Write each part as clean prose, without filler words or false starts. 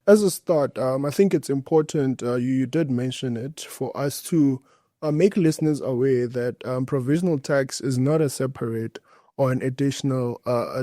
As a start, I think it's important, you did mention it, for us to make listeners aware that provisional tax is not a separate or an additional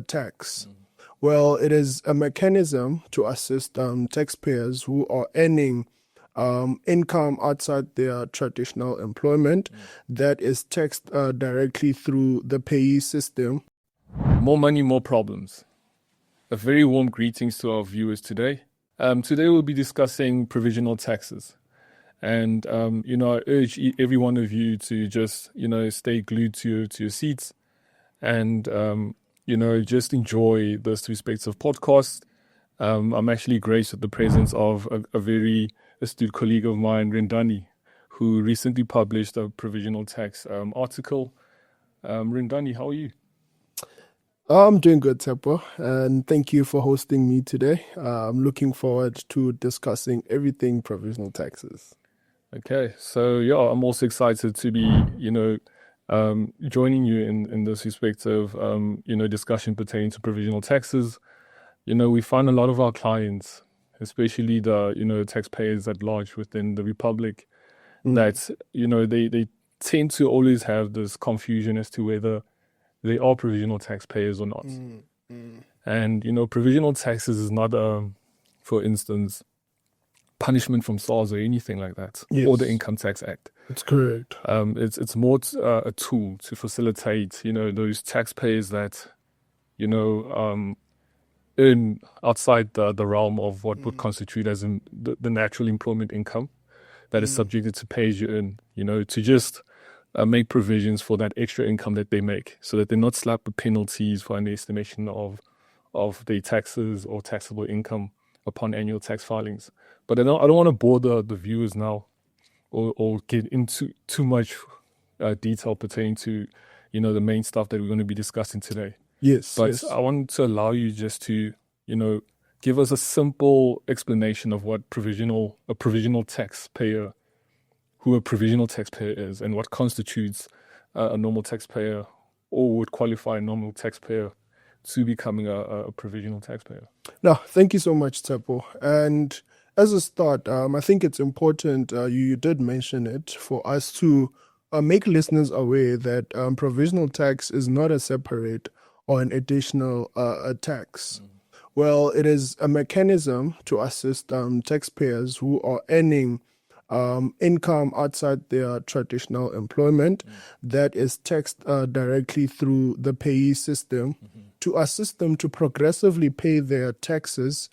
tax. Well, it is a mechanism to assist taxpayers who are earning income outside their traditional employment that is taxed directly through the PAYE system. More money, more problems. A very warm greetings to our viewers today. Today we'll be discussing provisional taxes. And, I urge every one of you to just, stay glued to your seats and, just enjoy this respective podcast. I'm actually graced with the presence of a very astute colleague of mine, Rendani, who recently published a provisional tax article. Rendani, how are you? I'm doing good, Tshepo, and thank you for hosting me today. I'm looking forward to discussing everything provisional taxes. Okay, so I'm also excited to be, joining you in this respective, discussion pertaining to provisional taxes. We find a lot of our clients, especially the, taxpayers at large within the Republic, that, they tend to always have this confusion as to whether they are provisional taxpayers or not. And, provisional taxes is not, for instance, punishment from SARS or anything like that, or the Income Tax Act. That's correct. It's more a tool to facilitate, those taxpayers that, earn outside the realm of what would constitute as the natural employment income that is subjected to pay as you earn, to just make provisions for that extra income that they make so that they're not slapped with penalties for an estimation of their taxes or taxable income upon annual tax filings. But I don't want to bore the viewers now or get into too much detail pertaining to, the main stuff that we're going to be discussing today. Yes. But I want to allow you just to, give us a simple explanation of what a provisional taxpayer is and what constitutes a normal taxpayer or would qualify a normal taxpayer to becoming a provisional taxpayer. No, thank you so much, Tshepo. And as a start, I think it's important, you did mention it, for us to make listeners aware that provisional tax is not a separate or an additional tax. Well, it is a mechanism to assist taxpayers who are earning income outside their traditional employment that is taxed directly through the PAYE system to assist them to progressively pay their taxes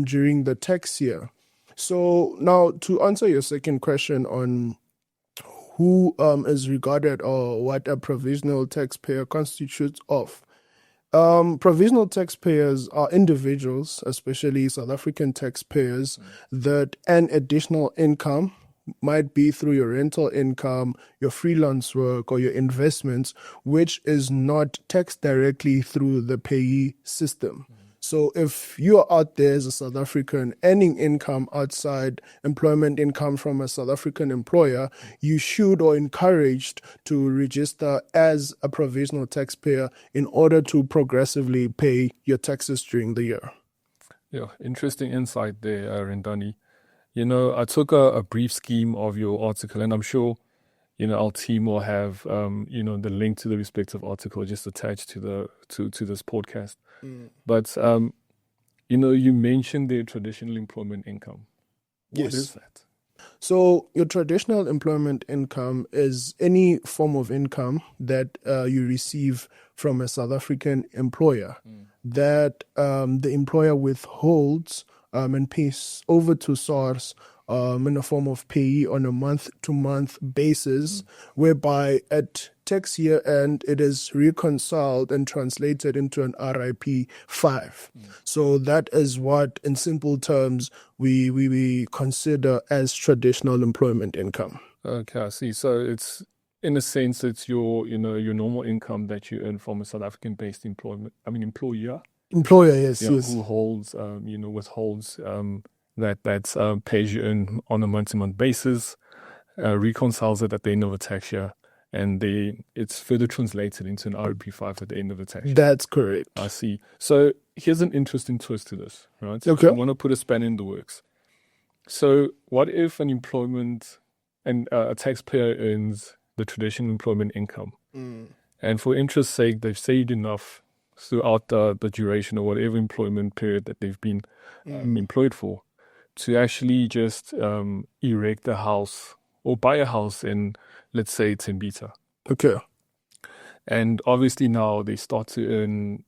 during the tax year. So now, to answer your second question on who is regarded or what a provisional taxpayer constitutes of, provisional taxpayers are individuals, especially South African taxpayers, that earn additional income, might be through your rental income, your freelance work, or your investments, which is not taxed directly through the PAYE system. So if you are out there as a South African earning income outside employment income from a South African employer, you should or encouraged to register as a provisional taxpayer in order to progressively pay your taxes during the year. Yeah, interesting insight there, Rendani. I took a brief scheme of your article, and I'm sure, our team will have, the link to the respective article just attached to this podcast. But, you mentioned the traditional employment income. What is that? So your traditional employment income is any form of income that you receive from a South African employer that the employer withholds and pays over to SARS in a form of PAYE on a month-to-month basis, whereby at tax year end it is reconciled and translated into an IRP5. So that is what, in simple terms, we consider as traditional employment income. Okay, I see. So it's, in a sense, it's your normal income that you earn from a South African-based employer. Employer, yes. Who holds, withholds that pays you earn on a month-to-month basis, reconciles it at the end of a tax year, and then it's further translated into an IRP5 at the end of the tax year. That's correct. I see. So here's an interesting twist to this, right? Okay. I want to put a span in the works. So what if an employment and a taxpayer earns the traditional employment income, and for interest's sake, they've saved enough throughout the duration or whatever employment period that they've been employed for to actually just erect a house or buy a house in, let's say, Tembisa. Okay. And obviously now they start to earn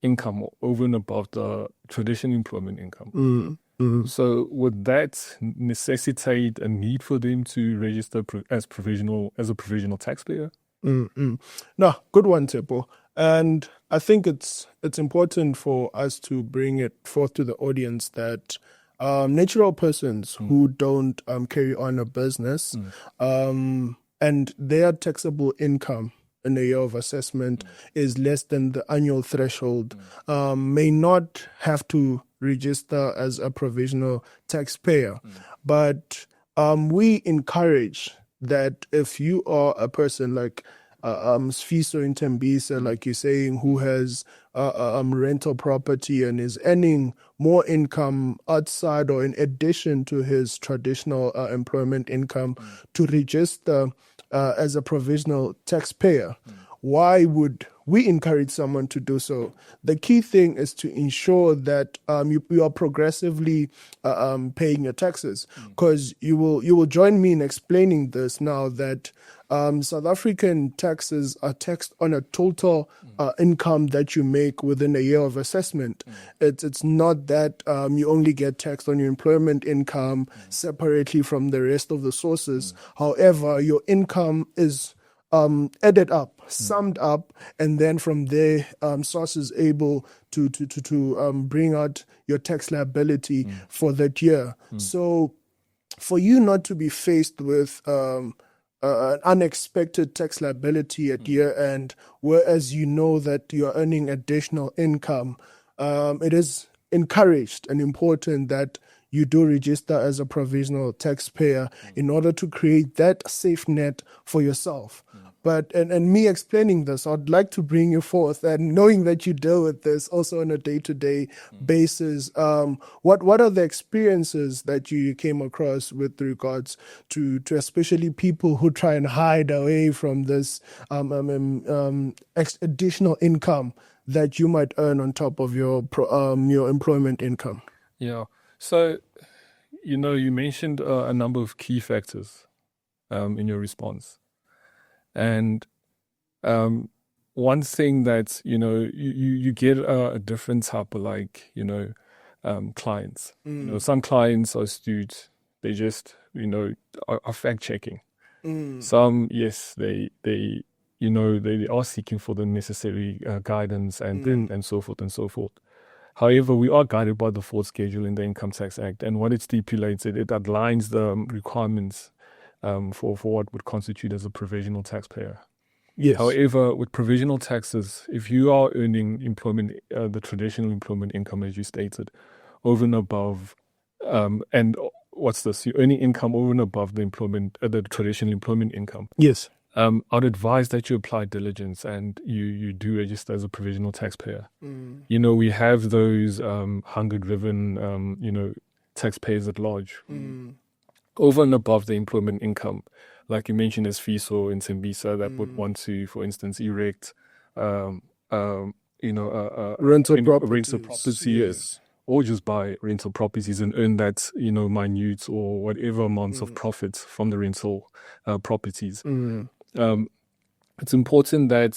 income over and above the traditional employment income. So would that necessitate a need for them to register as a provisional taxpayer? No, good one, Tshepo. And I think it's important for us to bring it forth to the audience that natural persons who don't carry on a business and their taxable income in a year of assessment is less than the annual threshold may not have to register as a provisional taxpayer. But we encourage that if you are a person like Sfiso in Tembisa, like you're saying, who has rental property and is earning more income outside or in addition to his traditional employment income, to register as a provisional taxpayer. Why would we encourage someone to do so? The key thing is to ensure that you are progressively paying your taxes, because you will join me in explaining this now that South African taxes are taxed on a total income that you make within a year of assessment. It's not that you only get taxed on your employment income separately from the rest of the sources. However, your income is added up, summed up, and then from there, SARS is able to bring out your tax liability for that year. So, for you not to be faced with an unexpected tax liability at year end, whereas you know that you're earning additional income, it is encouraged and important that you do register as a provisional taxpayer in order to create that safe net for yourself. But and me explaining this, I'd like to bring you forth, and knowing that you deal with this also on a day-to-day basis, what are the experiences that you came across with regards to especially people who try and hide away from this additional income that you might earn on top of your employment income? Yeah. So, you mentioned a number of key factors in your response. And one thing that, you get a different type of clients. Some clients are astute. They just, are fact-checking. Some, yes, they are seeking for the necessary guidance and so forth and so forth. However, we are guided by the fourth schedule in the Income Tax Act, and what it stipulates, it outlines the requirements for what would constitute as a provisional taxpayer. Yes. However, with provisional taxes, if you are earning the traditional employment income, as you stated, over and above, and what's this? You're earning income over and above the traditional employment income. Yes. I'd advise that you apply diligence and you do register as a provisional taxpayer. We have those hunger-driven, taxpayers at large. Over and above the employment income, like you mentioned, as FISO in Tembisa, that would want to, for instance, erect, rental property, yes, or just buy rental properties and earn that, minute or whatever amounts of profits from the rental properties. It's important that,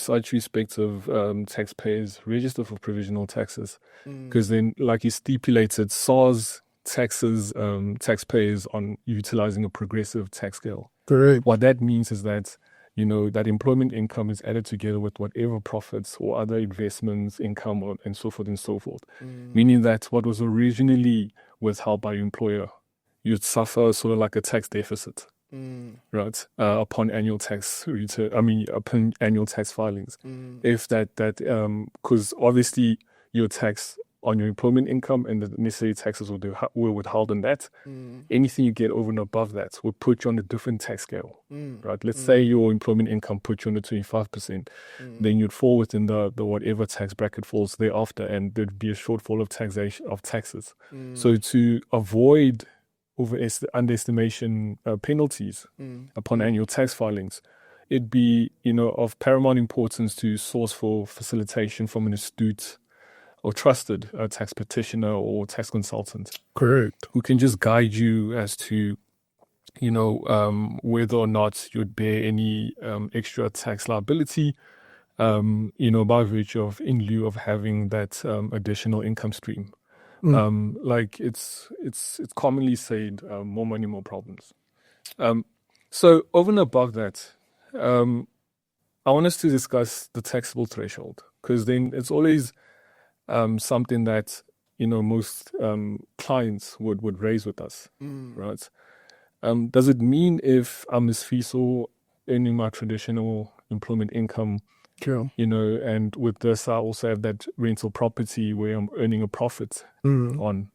such respective taxpayers register for provisional taxes, because then, like you stipulated, SARS taxes taxpayers on utilizing a progressive tax scale. Correct. What that means is that, that employment income is added together with whatever profits or other investments, income, and so forth and so forth. Meaning that what was originally withheld by your employer, you'd suffer sort of like a tax deficit. Right, upon annual tax upon annual tax filings. If that because obviously you're taxed on your employment income, and the necessary taxes will withheld on that. Anything you get over and above that will put you on a different tax scale, right? Let's say your employment income puts you on the 25%, then you'd fall within the whatever tax bracket falls thereafter, and there'd be a shortfall of taxes. So to avoid underestimation penalties upon annual tax filings, it'd be, of paramount importance to source for facilitation from an astute or trusted tax practitioner or tax consultant. Correct. Who can just guide you as to, whether or not you'd bear any extra tax liability, by virtue of, in lieu of having that additional income stream. Like it's commonly said, more money, more problems. So over and above that, I want us to discuss the taxable threshold, because then it's always something that most clients would raise with us, right? Does it mean if I'm a FISO earning my traditional employment income, True. and with this I also have that rental property where I'm earning a profit on,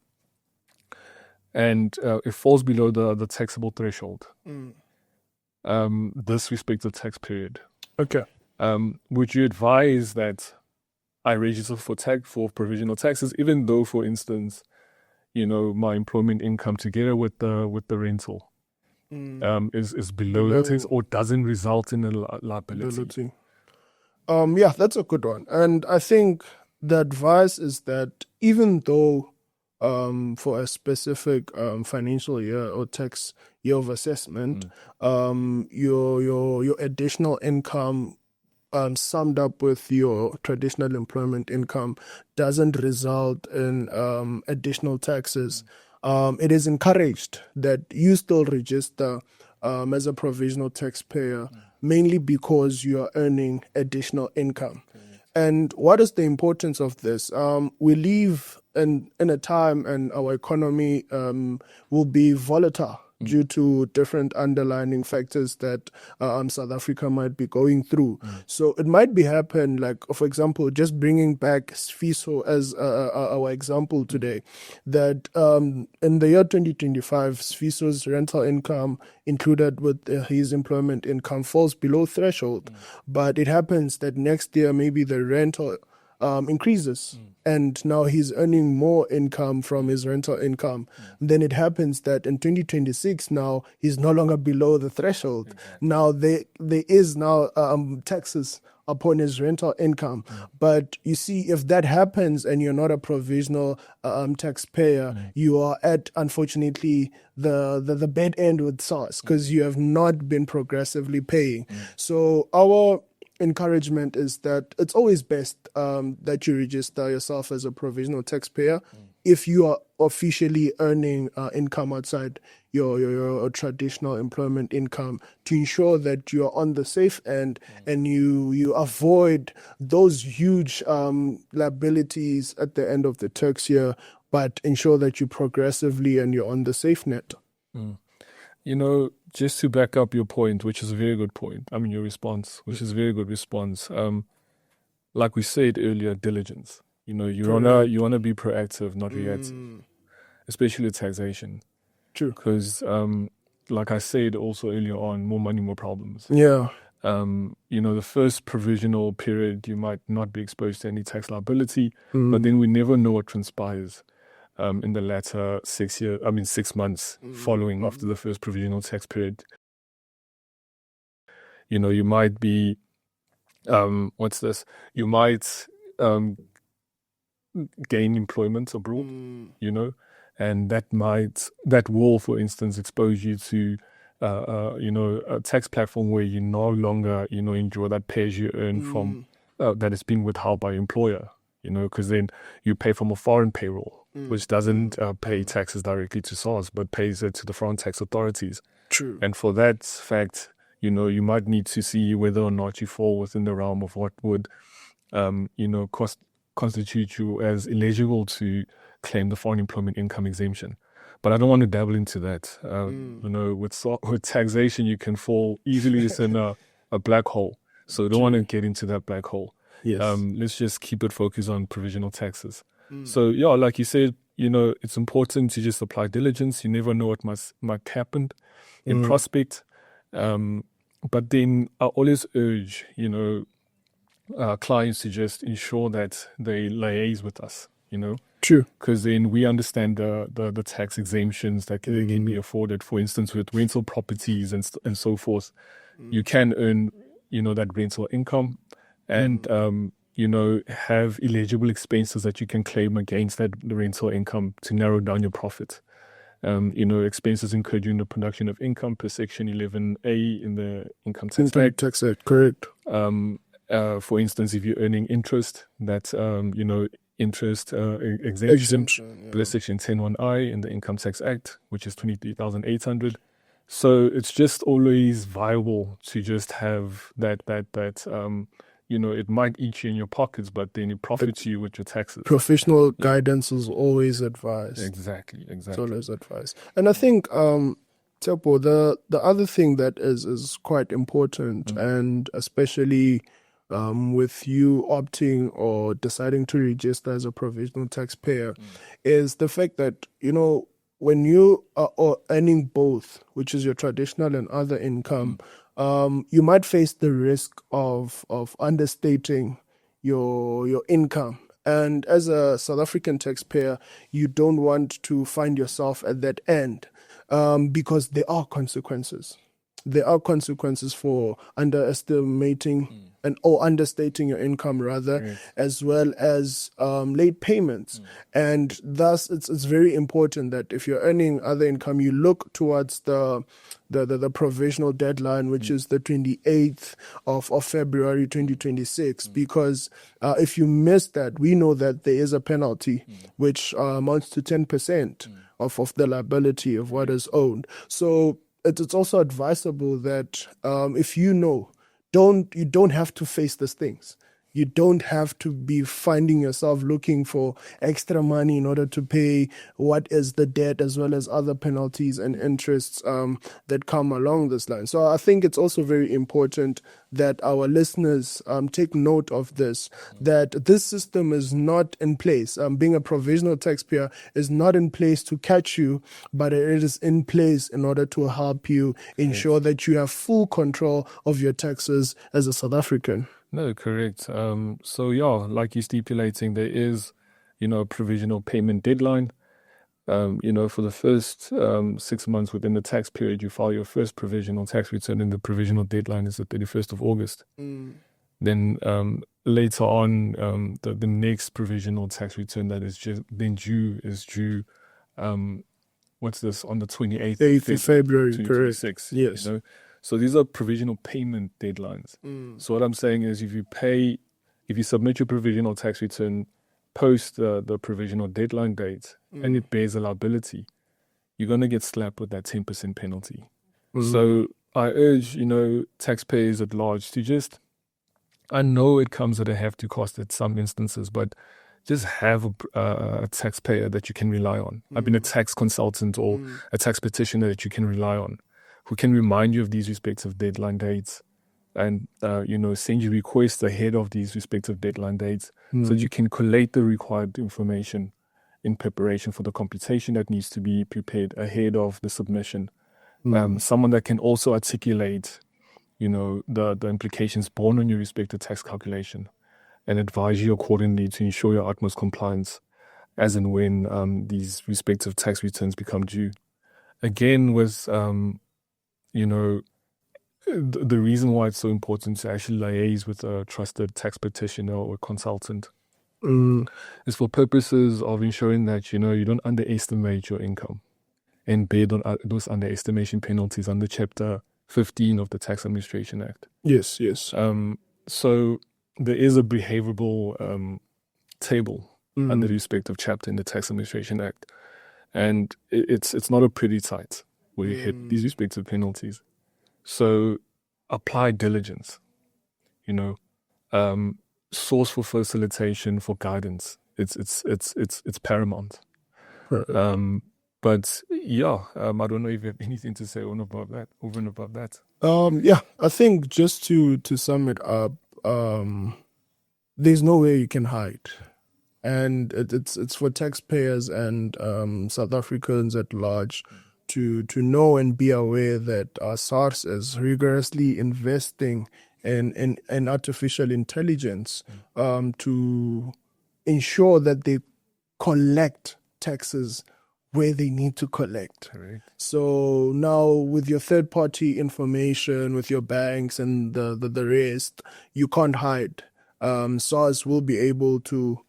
and it falls below the taxable threshold, this respective tax period. Okay. Would you advise that I register for provisional taxes, even though, for instance, my employment income together with the rental is below the tax, or doesn't result in a liability? Yeah, that's a good one. And I think the advice is that even though for a specific financial year or tax year of assessment, your additional income summed up with your traditional employment income doesn't result in additional taxes, it is encouraged that you still register as a provisional taxpayer, mainly because you are earning additional income. And what is the importance of this? We live in a time, and our economy will be volatile due to different underlying factors that South Africa might be going through. So it might be happen, like, for example, just bringing back FISO as our example today, that in the year 2025, FISO's rental income included with his employment income falls below threshold. But it happens that next year, maybe the rental increases, and now he's earning more income from his rental income. Then it happens that in 2026, now he's no longer below the threshold. Now there is now taxes upon his rental income. But you see, if that happens and you're not a provisional taxpayer, you are at, unfortunately, the bad end with SARS, because you have not been progressively paying. So our encouragement is that it's always best that you register yourself as a provisional taxpayer if you are officially earning income outside your traditional employment income, to ensure that you are on the safe end and you avoid those huge liabilities at the end of the tax year, but ensure that you progressively and you're on the safe net. Just to back up your point, which is a very good point, your response, which is a very good response. Like we said earlier, diligence. You wanna be proactive, not reactive, especially with taxation. True. Because, like I said also earlier on, more money, more problems. Yeah. The first provisional period, you might not be exposed to any tax liability, but then we never know what transpires in the latter 6 months following after the first provisional tax period. You might be, you might gain employment abroad, and that will, for instance, expose you to, a tax platform where you no longer, enjoy that pay as you earn from, that is being withheld by your employer, because then you pay from a foreign payroll, which doesn't pay taxes directly to SARS, but pays it to the foreign tax authorities. True. And for that fact, you might need to see whether or not you fall within the realm of what would, constitute you as eligible to claim the foreign employment income exemption. But I don't want to dabble into that. With taxation, you can fall easily in a black hole. So I don't want to get into that black hole. Yes. Let's just keep it focused on provisional taxes. So yeah, like you said, it's important to just apply diligence. You never know what might happen in prospect. But then I always urge, clients to just ensure that they liaise with us, True. because then we understand the tax exemptions that can be afforded. For instance, with rental properties and so forth, you can earn, that rental income and, have eligible expenses that you can claim against the rental income to narrow down your profit. Expenses incurred during the production of income per Section 11A in the Income Tax Act. Tax Act, correct. For instance, if you're earning interest, that's, interest exemption, Yeah. Section 10(1)(I) in the Income Tax Act, which is 23,800. So it's just always viable to just have that it might eat you in your pockets, but then it profits you with your taxes. Professional guidance is always advised. Exactly. It's always advised. And I think, Tshepo, the other thing that is quite important, and especially with you opting or deciding to register as a provisional taxpayer, is the fact that, when you are earning both, which is your traditional and other income, you might face the risk of understating your income. And as a South African taxpayer, you don't want to find yourself at that end, because there are consequences. There are consequences for underestimating or understating your income, rather, as well as late payments. And thus, it's very important that if you're earning other income, you look towards the provisional deadline, which is the 28th of February 2026, because if you miss that, we know that there is a penalty which amounts to 10% of the liability of what is owed. So it's also advisable that if you don't have to face these things. You don't have to be finding yourself looking for extra money in order to pay what is the debt, as well as other penalties and interests that come along this line. So I think it's also very important that our listeners take note of this, that this system is not in place. Being a provisional taxpayer is not in place to catch you, but it is in place in order to help you ensure that you have full control of your taxes as a South African. No, correct. So yeah, like you're stipulating, there is, a provisional payment deadline. For the first 6 months within the tax period, you file your first provisional tax return, and the provisional deadline is the 31st of August. Then later on, the next provisional tax return that is due. What's this, on the 28th of February, correct? 2026. Yes. So these are provisional payment deadlines. So what I'm saying is, if you submit your provisional tax return post the provisional deadline date and it bears a liability, you're going to get slapped with that 10% penalty. So I urge, taxpayers at large to just, I know it comes at a hefty cost at some instances, but just have a taxpayer that you can rely on. I've been a tax consultant or a tax petitioner that you can rely on, who can remind you of these respective deadline dates and, send you requests ahead of these respective deadline dates so that you can collate the required information in preparation for the computation that needs to be prepared ahead of the submission. Someone that can also articulate, the implications borne on your respective tax calculation and advise you accordingly to ensure your utmost compliance as and when these respective tax returns become due. Again, with the reason why it's so important to actually liaise with a trusted tax practitioner or consultant is for purposes of ensuring that, you don't underestimate your income and bear those underestimation penalties under Chapter 15 of the Tax Administration Act. Yes. So there is a behaviorable table under the respective chapter in the Tax Administration Act. And it's not a pretty sight where you hit these respective penalties. So apply diligence, source for facilitation, for guidance. It's paramount. But yeah, I don't know if you have anything to say over and above that. I think just to sum it up, there's no way you can hide. and it's for taxpayers and South Africans at large to know and be aware that SARS is rigorously investing in artificial intelligence to ensure that they collect taxes where they need to collect. Correct. So now with your third party information, with your banks and the rest, you can't hide. SARS will be able to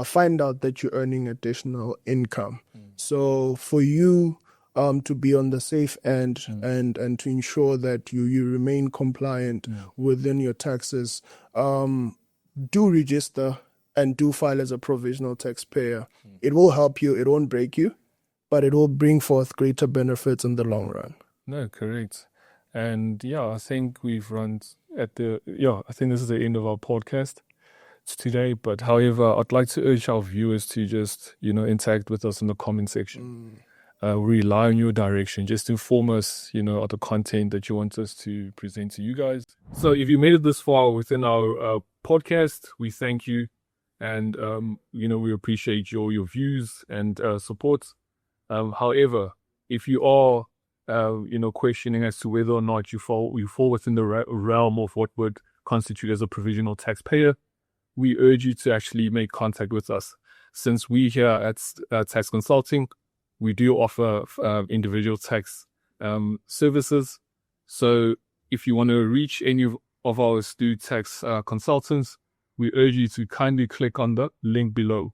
find out that you're earning additional income. So for you to be on the safe end and to ensure that you remain compliant within your taxes, do register and do file as a provisional taxpayer. It will help you, it won't break you, but it will bring forth greater benefits in the long run. No, correct. And yeah, I think we've run I think this is the end of our podcast today. But however, I'd like to urge our viewers to just, interact with us in the comment section. Rely on your direction. Just inform us, of the content that you want us to present to you guys. So if you made it this far within our podcast, we thank you. And, we appreciate your views and support. However, if you are, questioning as to whether or not you fall within the realm of what would constitute as a provisional taxpayer, we urge you to actually make contact with us. Since we here at Tax Consulting, we do offer individual tax services. So if you want to reach any of our astute tax consultants, we urge you to kindly click on the link below.